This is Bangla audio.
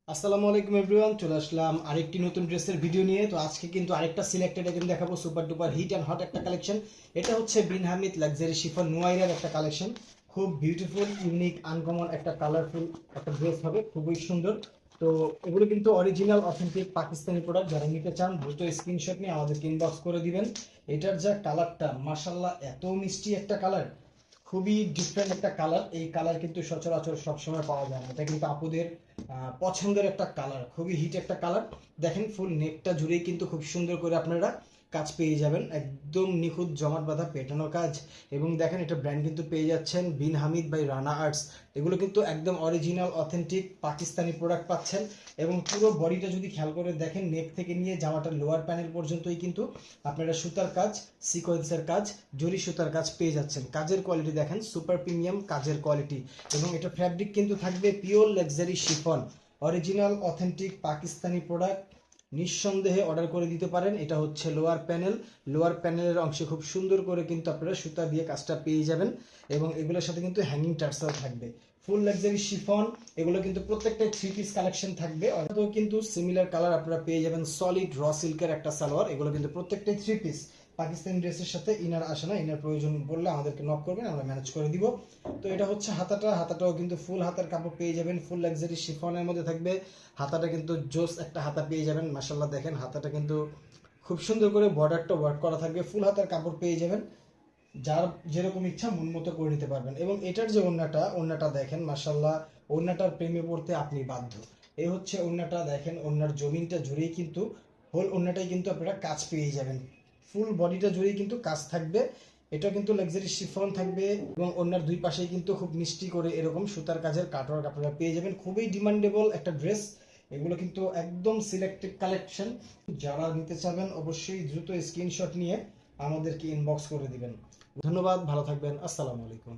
আসসালামু আলাইকুম এভরিওয়ান, চলে আসলাম আরেকটি নতুন ড্রেসের ভিডিও নিয়ে। তো আজকে কিন্তু আরেকটা সিলেক্টেড আইটেম দেখাবো, super duper hit and hot একটা কালেকশন। এটা হচ্ছে বিন হামিদ লাক্সারি শিফন নুয়াইরার একটা কালেকশন। খুব বিউটিফুল, ইউনিক, আনকমন একটা কালারফুল একটা ড্রেস হবে, খুবই সুন্দর। তো এগুলো কিন্তু অরিজিনাল অথেন্টিক পাকিস্তানি প্রোডাক্ট। যারা নিতে চান দ্রুত স্ক্রিনশট নিয়ে আমাদেরকে ইনবক্স করে দিবেন। এটার যা কালারটা, মাশাল্লাহ এত মিষ্টি একটা কালার, খুবই ডিফারেন্ট একটা কালার। এই কালার কিন্তু সচরাচর সবসময় পাওয়া যায় না। এটা কিন্তু আপুদের পছন্দের একটা কালার, খুবই হিট একটা কালার। দেখেন ফুল নেকটা জুড়েই কিন্তু খুব সুন্দর করে আপনারা কাজ পেয়ে যাবেন, একদম নিখুঁত জমাট বাঁধা পেটানো কাজ। এবং দেখেন এটা ব্র্যান্ড কিন্তু পেয়ে যাচ্ছেন বিন হামিদ বাই রানা আর্টস। এগুলো কিন্তু একদম অরিজিনাল অথেন্টিক পাকিস্তানি প্রোডাক্ট পাচ্ছেন। এবং পুরো বডিটা যদি খেয়াল করে দেখেন, নেক থেকে নিয়ে জামাটার লোয়ার প্যানেল পর্যন্তই কিন্তু আপনারা সুতার কাজ, সিকোয়েন্সের কাজ, জরি সুতার কাজ পেয়ে যাচ্ছেন। কাজের কোয়ালিটি দেখেন, সুপার প্রিমিয়াম কাজের কোয়ালিটি। এবং এটা ফ্যাব্রিক কিন্তু থাকবে pure luxury chiffon, original authentic Pakistani product. নিঃসন্দেহে অর্ডার করে দিতে পারেন। এটা হচ্ছে লোয়ার প্যানেল, লোয়ার প্যানেলের অংশে খুব সুন্দর করে কিন্তু আপনারা সুতা দিয়ে কাজটা পেয়ে যাবেন। এবং এগুলোর সাথে কিন্তু হ্যাঙ্গিং টার্সেল থাকবে, ফুল লাক্সারি শিফন। এগুলো কিন্তু প্রত্যেকটাই থ্রি পিস কালেকশন থাকবে, অর্থাৎ কিন্তু সিমিলার কালার আপনারা পেয়ে যাবেন। সলিড র সিল্কের একটা সালোয়ার, এগুলো কিন্তু প্রত্যেকটাই থ্রি পিস। পাকিস্তানি ড্রেসের সাথে ইনার আসে না, ইনার প্রয়োজন পড়লে আমাদেরকে নক করবেন, আমরা ম্যানেজ করে দিব। তো এটা হচ্ছে হাতাটা, হাতাটাও কিন্তু ফুল হাতার কাপড় পেয়ে যাবেন, ফুল লাক্সারি শিফনের মধ্যে থাকবে। হাতাটা কিন্তু জোস একটা হাতা পেয়ে যাবেন, মাশাল্লাহ দেখেন হাতাটা কিন্তু খুব সুন্দর করে বর্ডারটা ওয়ার্ক করা থাকবে, ফুল হাতার কাপড় পেয়ে যাবেন। যার যেরকম ইচ্ছা মন মতো করে নিতে পারবেন। এবং এটার যে ওড়নাটা, ওড়নাটা দেখেন মাশাল্লাহ, ওড়নাটার প্রেমে পড়তে আপনি বাধ্য। এই হচ্ছে ওড়নাটা, দেখেন ওড়নার জমিনটা জুড়েই কিন্তু, হোল ওড়নাটাই কিন্তু আপনারা কাজ পেয়ে যাবেন, ফুল বডিটা জুড়েই কিন্তু কাজ থাকবে। এটা কিন্তু লাক্সারি শিফন থাকবে। এবং ওড়নার দুই পাশেই কিন্তু খুব মিষ্টি করে এরকম সুতার কাজের কাটওয়ার্ক আপনারা পেয়ে যাবেন। খুবই ডিমান্ডেবল একটা ড্রেস। এগুলো কিন্তু একদম সিলেক্টেড কালেকশন। যারা নিতে চাবেন অবশ্যই দ্রুত স্ক্রিনশট নিয়ে আমাদেরকে ইনবক্স করে দিবেন। ধন্যবাদ, ভালো থাকবেন, আসসালামু আলাইকুম।